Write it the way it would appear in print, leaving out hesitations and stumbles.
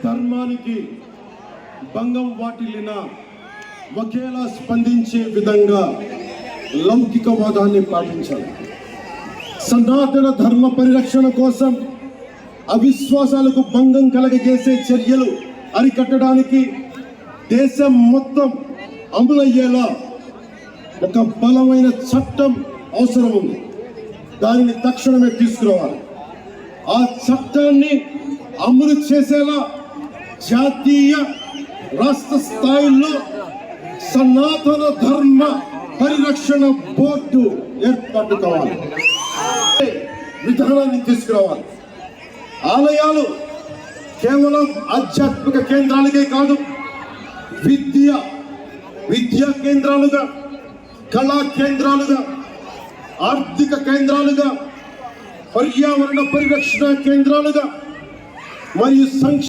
ధర్మానికి భంగం వాటిల్లిన ఒకేలా స్పందించే విధంగా లౌకికవాదాన్ని పాటించాలి. సనాతన ధర్మ పరిరక్షణ కోసం అవిశ్వాసాలకు భంగం కలగజేసే చర్యలు అరికట్టడానికి దేశం మొత్తం అమలయ్యేలా ఒక బలమైన చట్టం అవసరం ఉంది. దానిని తక్షణమే తీసుకురావాలి. ఆ చట్టాన్ని అమలు చేసేలా జాతీయ రాష్ట్ర స్థాయిలో సనాతన ధర్మ పరిరక్షణ బోర్డు ఏర్పాటు కావాలి. విధానాన్ని తీసుకురావాలి. ఆలయాలు కేవలం ఆధ్యాత్మిక కేంద్రాలకే కాదు, విద్యా కేంద్రాలుగా, కళా కేంద్రాలుగా, ఆర్థిక కేంద్రాలుగా, పర్యావరణ పరిరక్షణ కేంద్రాలుగా మరియు